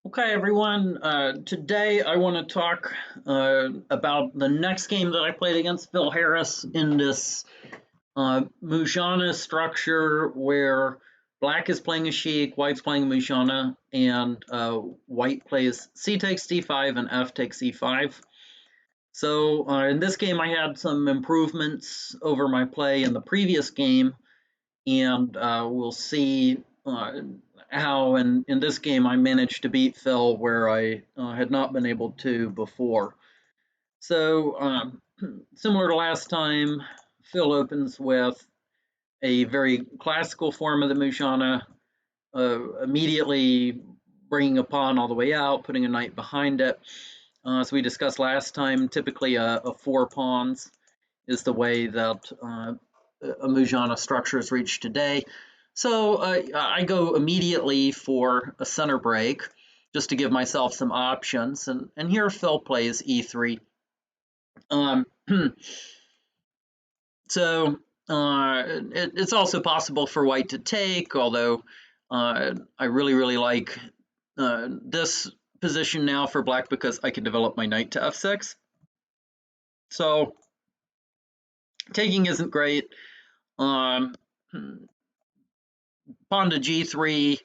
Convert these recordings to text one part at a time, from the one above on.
Okay, everyone. Today I want to talk about the next game that I played against Phil Harris in this Mujannah structure where black is playing a Sheik, white's playing a Mujannah, and white plays C takes D5 and F takes E5. So in this game, I had some improvements over my play in the previous game, and we'll see how in this game I managed to beat Phil where I had not been able to before. So similar to last time, Phil opens with a very classical form of the Mujana, immediately bringing a pawn all the way out, putting a knight behind it. As we discussed last time, typically a four pawns is the way that a Mujana structure is reached today. So I go immediately for a center break just to give myself some options. And here Phil plays e3. Um, so it's also possible for white to take, although I really like this position now for black because I can develop my knight to f6. So taking isn't great. Um, Pawn to g3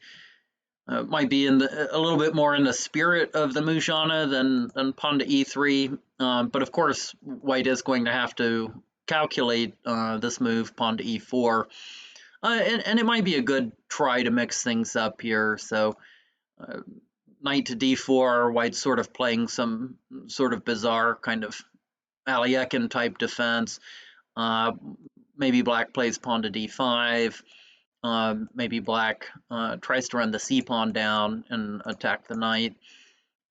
might be in a little bit more in the spirit of the Mujana than pawn to e3. But of course, white is going to have to calculate this move, pawn to e4. And it might be a good try to mix things up here. So knight to d4, white's sort of playing some sort of bizarre kind of Aliekin type defense. Maybe black plays pawn to d5. Maybe black tries to run the c pawn down and attack the knight.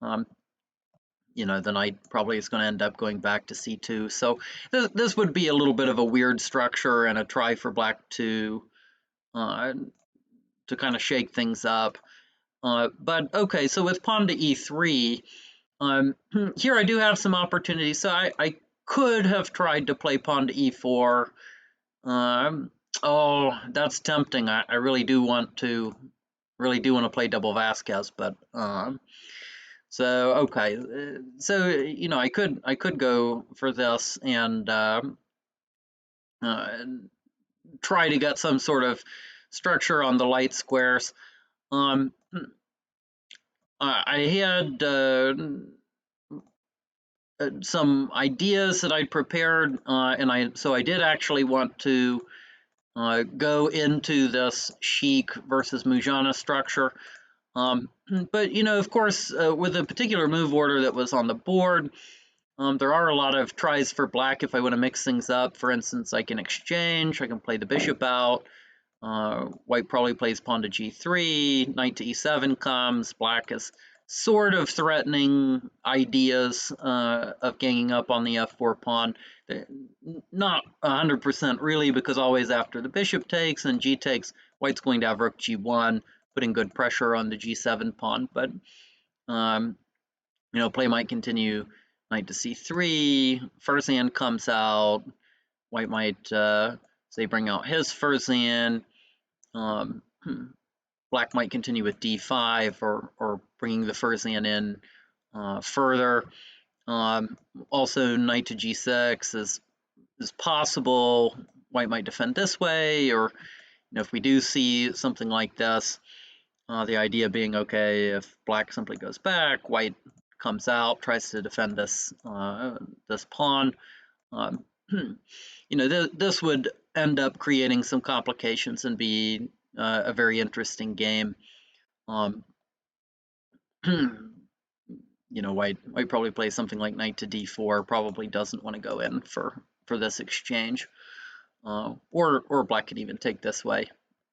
The knight probably is going to end up going back to c2. So this would be a little bit of a weird structure and a try for black to kind of shake things up. But okay, so with pawn to e3, here I do have some opportunities. So I could have tried to play pawn to e4. Oh, that's tempting. I really do want to play double Vasquez, but so okay. So I could go for this and try to get some sort of structure on the light squares. I had some ideas that I'd prepared, and I did actually want to go into this Sheik versus Mujana structure. But of course, with a particular move order that was on the board, there are a lot of tries for black if I want to mix things up. For instance, I can exchange, I can play the bishop out. White probably plays pawn to g3, knight to e7 comes. Black is sort of threatening ideas of ganging up on the f4 pawn. Not 100% really, because always after the bishop takes and g takes, white's going to have rook g1, putting good pressure on the g7 pawn. But play might continue knight to c3, Farzan comes out, white might say bring out his Farzan. Black might continue with d5 or bringing the Farzan in further. Also, knight to g6 is possible. White might defend this way, or if we do see something like this, the idea being, okay, if black simply goes back, white comes out, tries to defend this this pawn. This would end up creating some complications and be a very interesting game. White probably plays something like knight to d4. Probably doesn't want to go in for this exchange, or black could even take this way.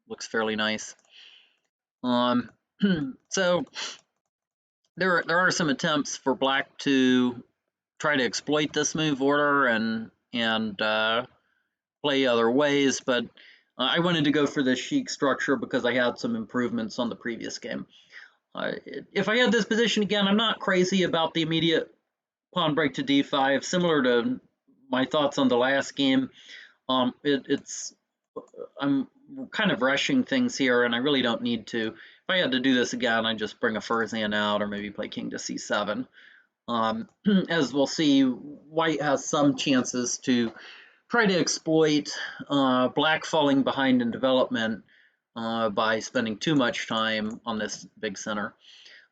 Looks fairly nice. So there are some attempts for black to try to exploit this move order and play other ways, but I wanted to go for the Sheik structure because I had some improvements on the previous game. If I had this position again, I'm not crazy about the immediate pawn break to d5. Similar to my thoughts on the last game, I'm kind of rushing things here, and I really don't need to. If I had to do this again, I'd just bring a Fursan out or maybe play king to c7. As we'll see, white has some chances to try to exploit black falling behind in development by spending too much time on this big center.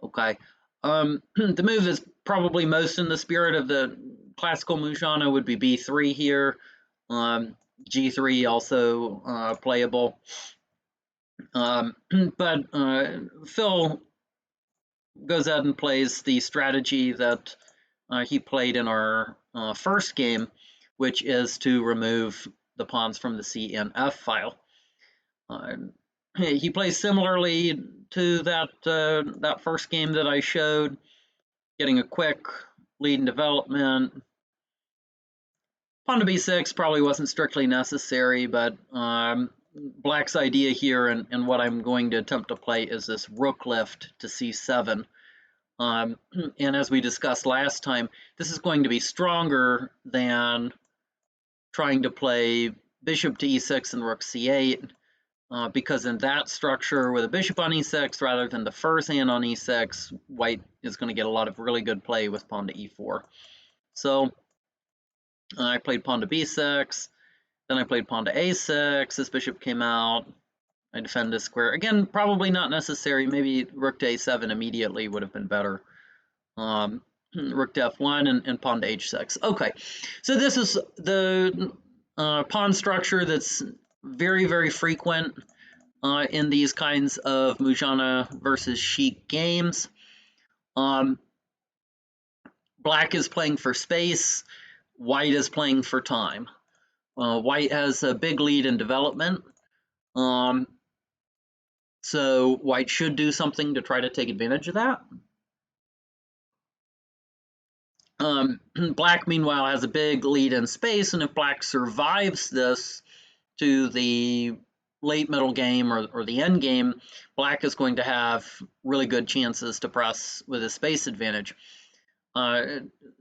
Okay. The move is probably most in the spirit of the classical Mujannah would be b3 here. G3 also playable. But Phil goes out and plays the strategy that he played in our first game, which is to remove the pawns from the C and F file. He plays similarly to that first game that I showed, getting a quick lead in development. Pawn to b6 probably wasn't strictly necessary, but black's idea here and what I'm going to attempt to play is this rook lift to c7. And as we discussed last time, this is going to be stronger than trying to play bishop to e6 and rook c8, because in that structure with a bishop on e6 rather than the Fursan on e6, white is going to get a lot of really good play with pawn to e4. So I played pawn to b6, then I played pawn to a6, this bishop came out, I defend this square. Again, probably not necessary, maybe rook to a7 immediately would have been better. Rook to f1 and pawn to h6. Okay, so this is the pawn structure that's very, very frequent in these kinds of Mujannah versus Sheik games. Black is playing for space, white is playing for time. White has a big lead in development, so white should do something to try to take advantage of that. Black, meanwhile, has a big lead in space, and if black survives this to the late middle game or the end game, black is going to have really good chances to press with a space advantage.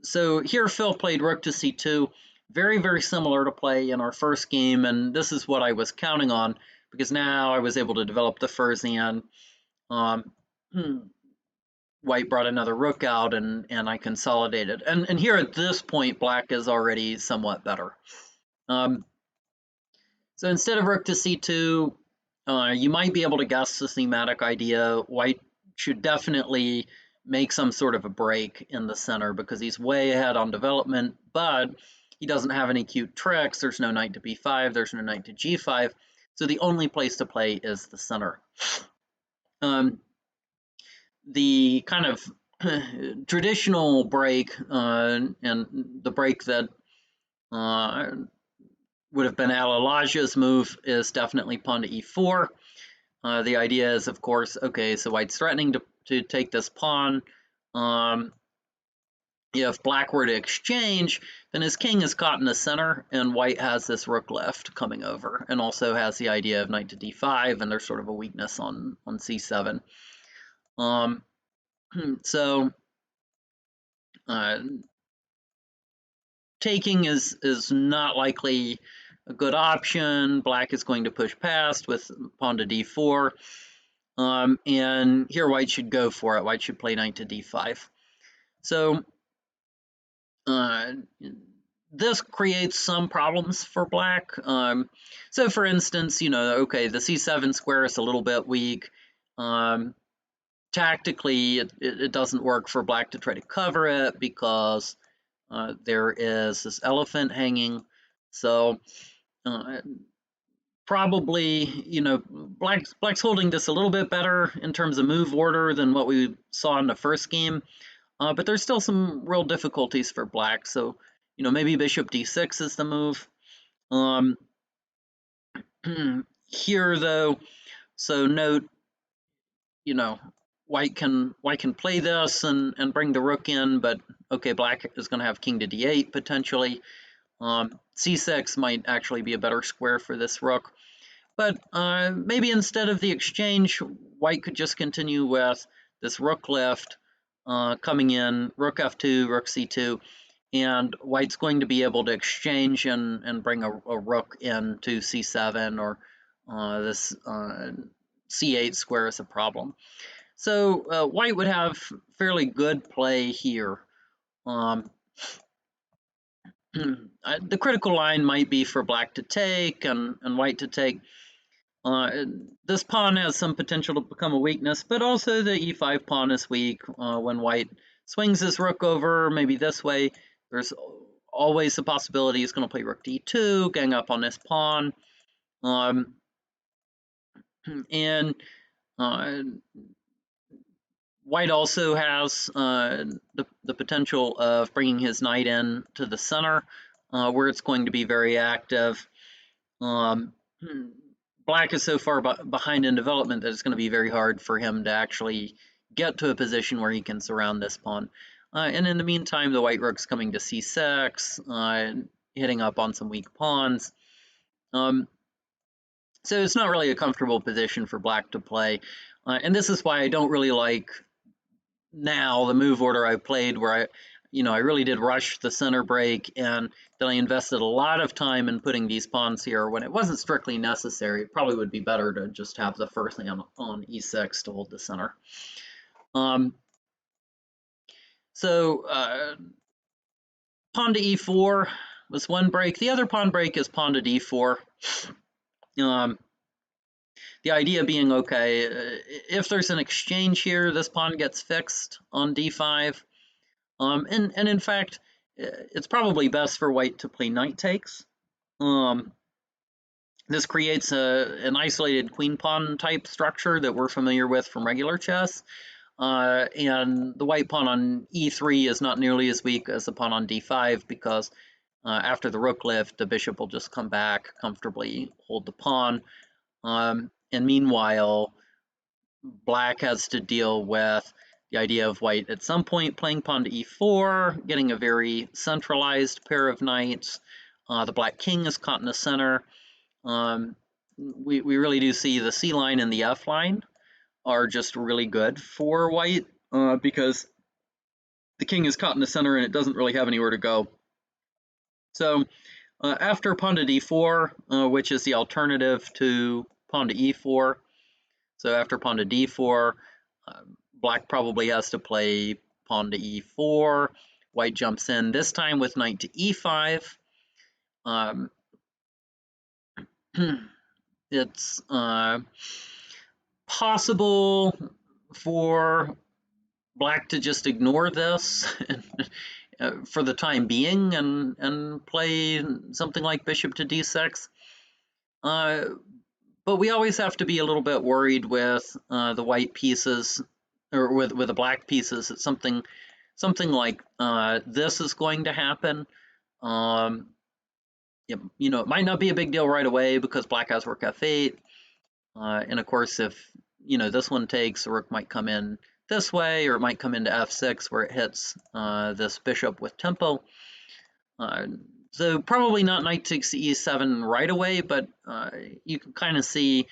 So here Phil played rook to c2, very, very similar to play in our first game, and this is what I was counting on, because now I was able to develop the Fursan. White brought another rook out, and I consolidated. And here at this point, black is already somewhat better. So instead of rook to c2, you might be able to guess the thematic idea. White should definitely make some sort of a break in the center because he's way ahead on development, but he doesn't have any cute tricks. There's no knight to b5, there's no knight to g5, so the only place to play is the center. The kind of traditional break and the break that would have been Al-Alaja's move is definitely pawn to e4. The idea is, of course, okay, so white's threatening to take this pawn. If black were to exchange, then his king is caught in the center, and white has this rook left coming over, and also has the idea of knight to d5, and there's sort of a weakness on c7. So taking is not likely a good option. Black is going to push past with pawn to d4. And here white should go for it. White should play knight to d5. So this creates some problems for black. So for instance, okay, the c7 square is a little bit weak. Tactically, it doesn't work for black to try to cover it because there is this elephant hanging. So probably, black's holding this a little bit better in terms of move order than what we saw in the first game. But there's still some real difficulties for black. So, maybe bishop d6 is the move. Here, though, so note, white can play this and bring the rook in, but okay, black is going to have king to d8 potentially. c6 might actually be a better square for this rook. But maybe instead of the exchange, white could just continue with this rook lift coming in, rook f2, rook c2, and white's going to be able to exchange and bring a rook into c7 or this c8 square is a problem. So white would have fairly good play here. The critical line might be for black to take and white to take. This pawn has some potential to become a weakness, but also the e5 pawn is weak. When white swings his rook over, maybe this way, there's always the possibility he's going to play rook d2, gang up on this pawn. And white also has the potential of bringing his knight in to the center, where it's going to be very active. Black is so far behind in development that it's going to be very hard for him to actually get to a position where he can surround this pawn. And in the meantime, the white rook's coming to c6, hitting up on some weak pawns. So it's not really a comfortable position for black to play. And this is why I don't really like now the move order I played, where I really did rush the center break, and then I invested a lot of time in putting these pawns here when it wasn't strictly necessary. It probably would be better to just have the first hand on e6 to hold the center. So pawn to e4 was one break. The other pawn break is pawn to d4. The idea being, okay, if there's an exchange here, this pawn gets fixed on d5. And in fact, it's probably best for white to play knight takes. This creates an isolated queen pawn type structure that we're familiar with from regular chess. And the white pawn on e3 is not nearly as weak as the pawn on d5, because after the rook lift, the bishop will just come back, comfortably hold the pawn. And meanwhile, black has to deal with the idea of white at some point playing pawn to e4, getting a very centralized pair of knights. The black king is caught in the center. We really do see the c line and the f line are just really good for white, because the king is caught in the center and it doesn't really have anywhere to go. So after pawn to d4, which is the alternative to pawn to e4, so after pawn to d4, black probably has to play pawn to e4. White jumps in, this time with knight to e5. It's possible for black to just ignore this for the time being and play something like bishop to d6. But we always have to be a little bit worried with the white pieces, or with the black pieces, that something like this is going to happen. It might not be a big deal right away because black has rook f8, and of course if this one takes, the rook might come in this way, or it might come into f6 where it hits this bishop with tempo. So probably not knight takes to e7 right away, but you can kind of see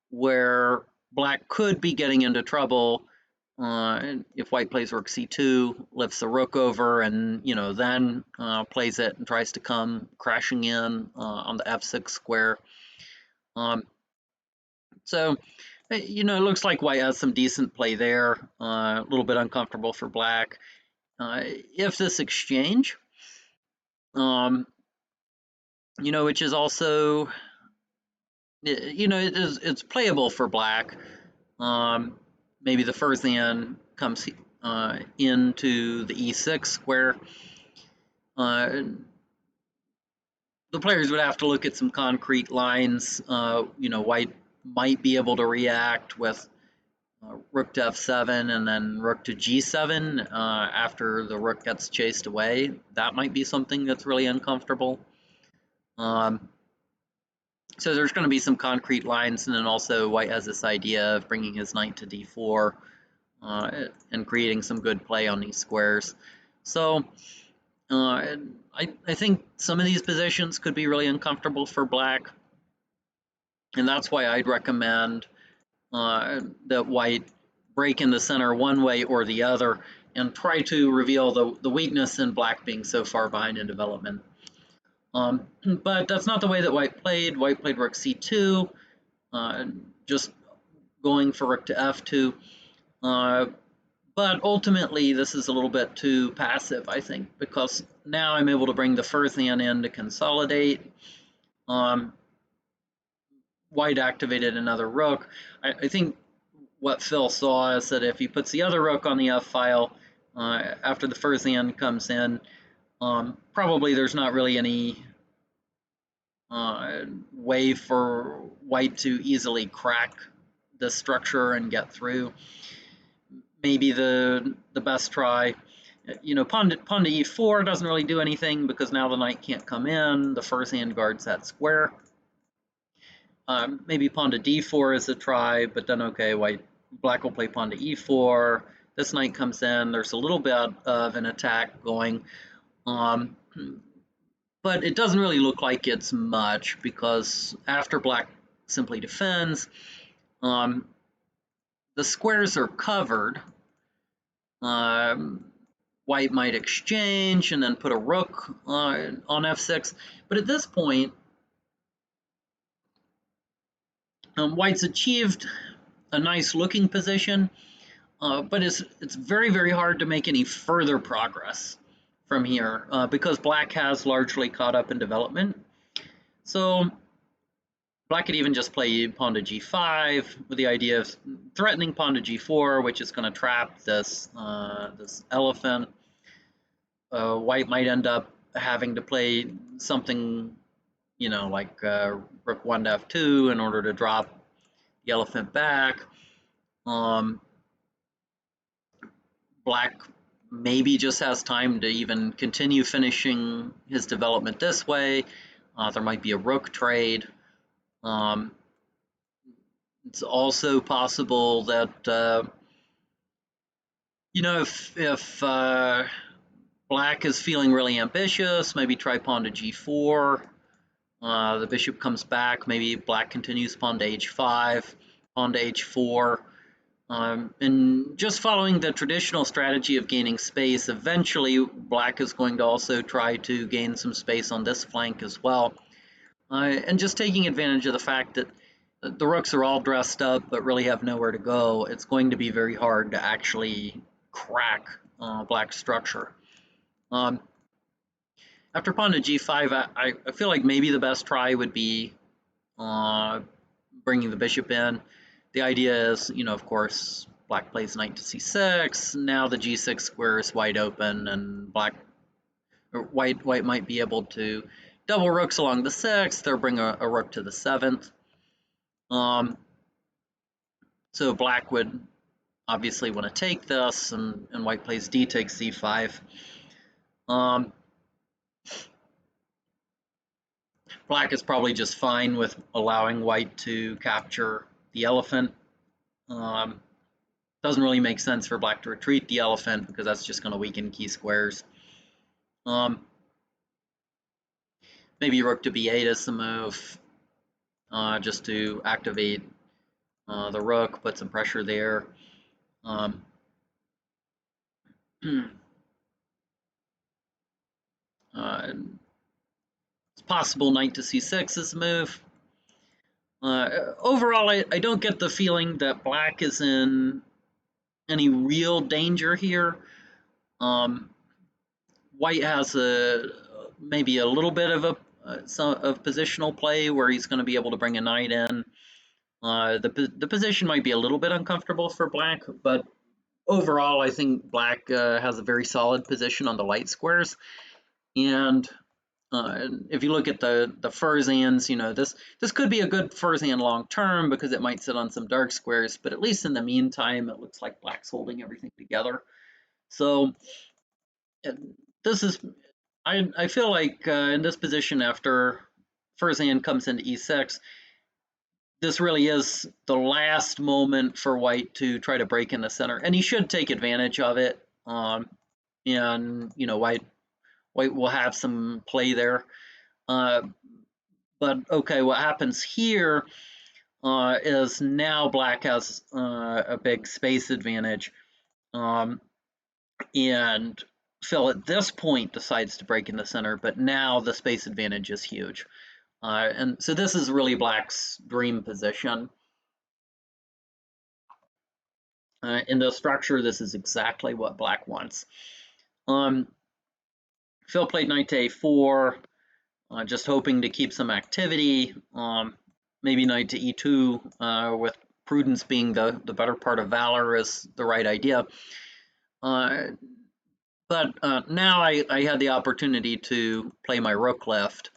where black could be getting into trouble if white plays rook c2, lifts the rook over, and then plays it and tries to come crashing in on the f6 square. So it looks like white has some decent play there. A little bit uncomfortable for black. If this exchange, which is also, it's playable for black. Maybe the first hand comes into the e6 square. The players would have to look at some concrete lines. White might be able to react with rook to f7 and then rook to g7 after the rook gets chased away. That might be something that's really uncomfortable. So there's going to be some concrete lines, and then also white has this idea of bringing his knight to d4 and creating some good play on these squares. So I think some of these positions could be really uncomfortable for black, and that's why I'd recommend that white break in the center one way or the other and try to reveal the weakness in black being so far behind in development. But that's not the way that white played. White played rook c2, just going for rook to f2. But ultimately, this is a little bit too passive, I think, because now I'm able to bring the Furthian in to consolidate. Um, White activated another rook. I think what Phil saw is that if he puts the other rook on the f file after the Furthian comes in, probably there's not really any way for White to easily crack the structure and get through. Maybe the best try. You know, pawn to e4 doesn't really do anything because now the knight can't come in. The Furthian guards that square. Maybe pawn to d4 is a try, but then okay, black will play pawn to e4. This knight comes in. There's a little bit of an attack going, but it doesn't really look like it's much because after black simply defends, the squares are covered. White might exchange and then put a rook on f6, but at this point, White's achieved a nice looking position, but it's very, very hard to make any further progress from here because black has largely caught up in development. So black could even just play pawn to g5 with the idea of threatening pawn to g4, which is going to trap this this elephant. White might end up having to play something, you know, like rook 1 to f2 in order to drop the elephant back. Black maybe just has time to even continue finishing his development this way. There might be a rook trade. It's also possible that you know, if black is feeling really ambitious, maybe try pawn to g4. The bishop comes back. Maybe black continues pawn to h5, pawn to h4. And just following the traditional strategy of gaining space, eventually black is going to also try to gain some space on this flank as well. And just taking advantage of the fact that the rooks are all dressed up but really have nowhere to go, it's going to be very hard to actually crack black's structure. After pawn to g5, I feel like maybe the best try would be bringing the bishop in. The idea is, you know, of course, black plays knight to c6. Now the g6 square is wide open, and white might be able to double rooks along the 6th or bring a rook to the 7th. So black would obviously want to take this, and white plays d takes c5. Black is probably just fine with allowing white to capture the elephant. Doesn't really make sense for black to retreat the elephant because that's just going to weaken key squares. Maybe rook to b8 is the move, just to activate the rook, put some pressure there. It's possible knight to c6 is the move. Overall, I don't get the feeling that black is in any real danger here. White has maybe a little bit of of positional play where he's going to be able to bring a knight in. The position might be a little bit uncomfortable for black, but overall, I think black has a very solid position on the light squares. And if you look at the Furzians, you know, this could be a good Furzian long term because it might sit on some dark squares, but at least in the meantime, it looks like black's holding everything together. So this is, I feel like in this position after Furzian comes into e6, this really is the last moment for white to try to break in the center, and he should take advantage of it. And you know, white will have some play there. But okay, what happens here is now black has a big space advantage, and Phil at this point decides to break in the center, but now the space advantage is huge. And so this is really black's dream position. In the structure, this is exactly what black wants. Phil played knight to a4, just hoping to keep some activity. Maybe knight to e2, with prudence being the better part of valor is the right idea. But now I had the opportunity to play my rook left,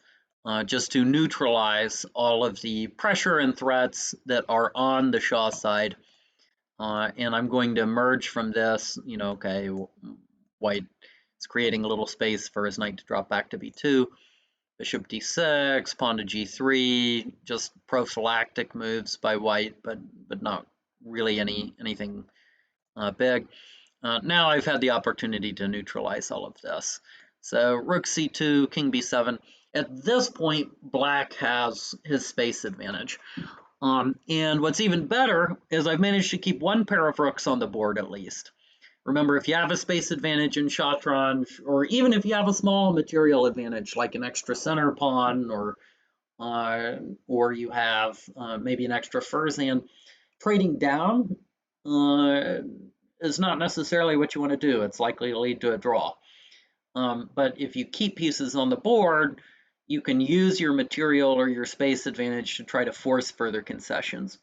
just to neutralize all of the pressure and threats that are on the Shah side. And I'm going to emerge from this, okay, white is creating a little space for his knight to drop back to b2, bishop d6, pawn to g3, just prophylactic moves by white, but not really anything big. Now I've had the opportunity to neutralize all of this. So rook c2, king b7. At this point, black has his space advantage. And what's even better is I've managed to keep one pair of rooks on the board at least. Remember, if you have a space advantage in Shatranj, or even if you have a small material advantage, like an extra center pawn, or you have maybe an extra Furzan, trading down is not necessarily what you want to do. It's likely to lead to a draw. But if you keep pieces on the board, you can use your material or your space advantage to try to force further concessions.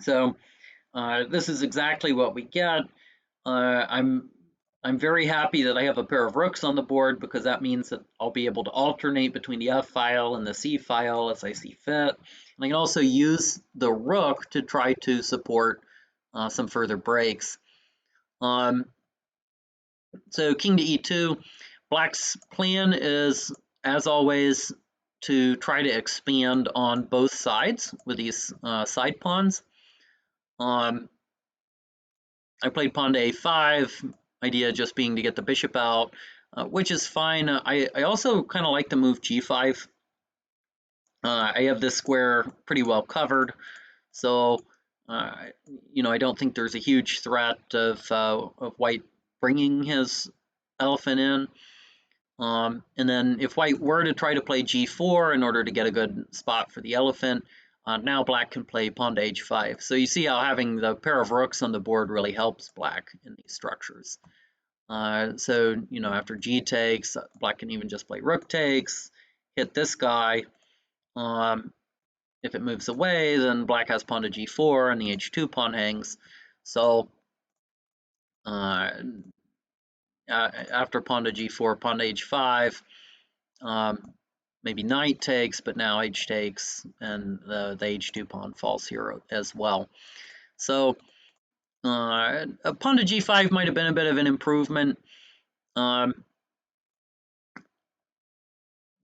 So this is exactly what we get. I'm very happy that I have a pair of rooks on the board, because that means that I'll be able to alternate between the F file and the C file as I see fit. And I can also use the rook to try to support some further breaks. So king to e2. Black's plan is, as always, to try to expand on both sides with these side pawns. I played pawn to a5, idea just being to get the bishop out, which is fine. I also kind of like to move g5. I have this square pretty well covered, so I don't think there's a huge threat of white bringing his elephant in. And then if white were to try to play g4 in order to get a good spot for the elephant, now black can play pawn to h5. So you see how having the pair of rooks on the board really helps black in these structures. So after g takes, black can even just play rook takes, hit this guy. If it moves away, then black has pawn to g4 and the h2 pawn hangs. So after pawn to g4, pawn to h5, maybe knight takes, but now h takes, and the h2 pawn falls here as well. So a pawn to g5 might have been a bit of an improvement.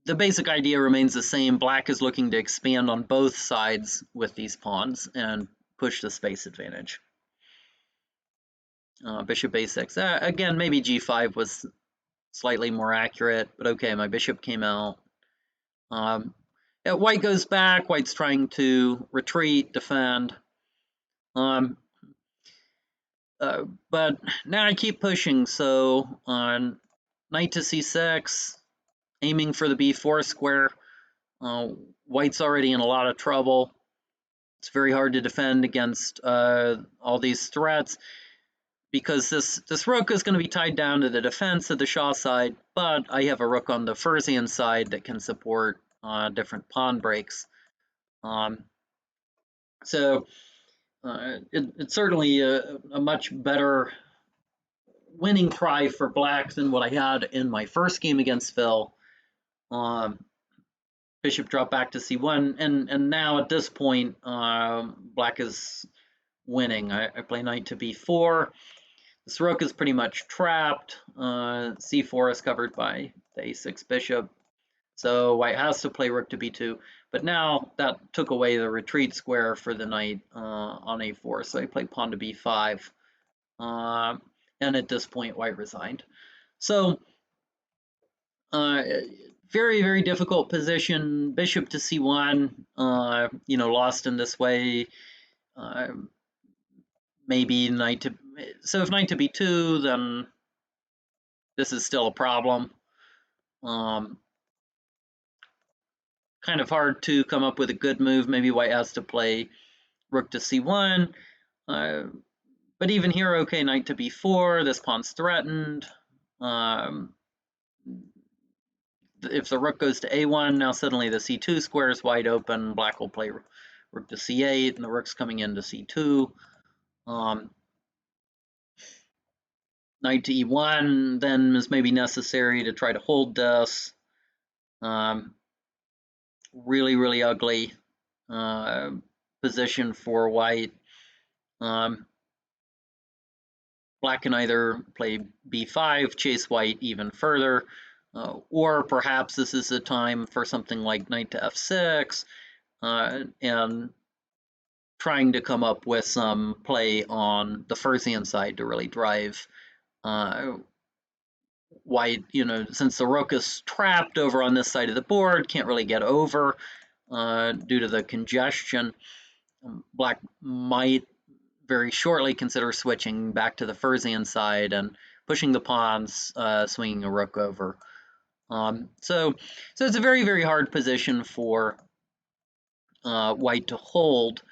The basic idea remains the same. Black is looking to expand on both sides with these pawns and push the space advantage. Bishop a6. Again, maybe g5 was slightly more accurate, but okay, my bishop came out. White goes back. White's trying to retreat, defend. But now I keep pushing. So on knight to c6, aiming for the b4 square. White's already in a lot of trouble. It's very hard to defend against all these threats, because this rook is going to be tied down to the defense of the Shah side, but I have a rook on the Furzan side that can support different pawn breaks. So it's certainly a much better winning try for black than what I had in my first game against Phil. Bishop dropped back to c1, and now at this point, black is winning. I play knight to b4. This rook is pretty much trapped. c4 is covered by the a6 bishop, so white has to play rook to b2. But now that took away the retreat square for the knight on a4, so I play pawn to b5. And at this point, white resigned. So very, very difficult position. Bishop to c1, lost in this way. Maybe knight to... So if knight to b2, then this is still a problem. Kind of hard to come up with a good move. Maybe white has to play rook to c1. But But even here, okay, knight to b4, this pawn's threatened. If the rook goes to a1, now suddenly the c2 square is wide open. Black will play rook to c8, and the rook's coming into c2. Knight to e1 then is maybe necessary to try to hold this. Really, really ugly position for white. Black can either play b5, chase white even further, or perhaps this is a time for something like knight to f6, and trying to come up with some play on the Fursian side to really drive white, since the rook is trapped over on this side of the board, can't really get over due to the congestion. Black might very shortly consider switching back to the Fursian side and pushing the pawns, swinging a rook over. So it's a very, very hard position for white to hold,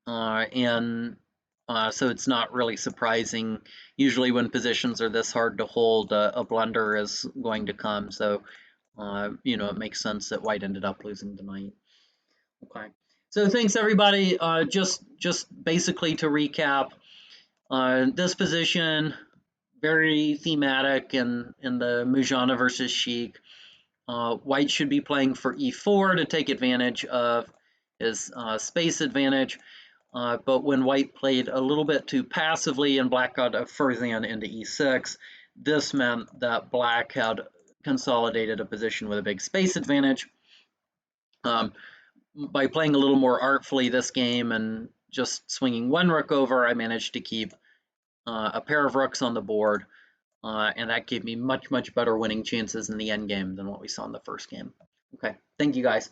and so it's not really surprising. Usually when positions are this hard to hold, a blunder is going to come. So, it makes sense that white ended up losing the knight. Okay. So thanks everybody. Just basically to recap, this position, very thematic in the Mujannah versus Sheik. White should be playing for e4 to take advantage of his space advantage. But when white played a little bit too passively and black got a Fursian into e6, this meant that black had consolidated a position with a big space advantage. By playing a little more artfully this game and just swinging one rook over, I managed to keep a pair of rooks on the board, and that gave me much, much better winning chances in the endgame than what we saw in the first game. Okay, thank you guys.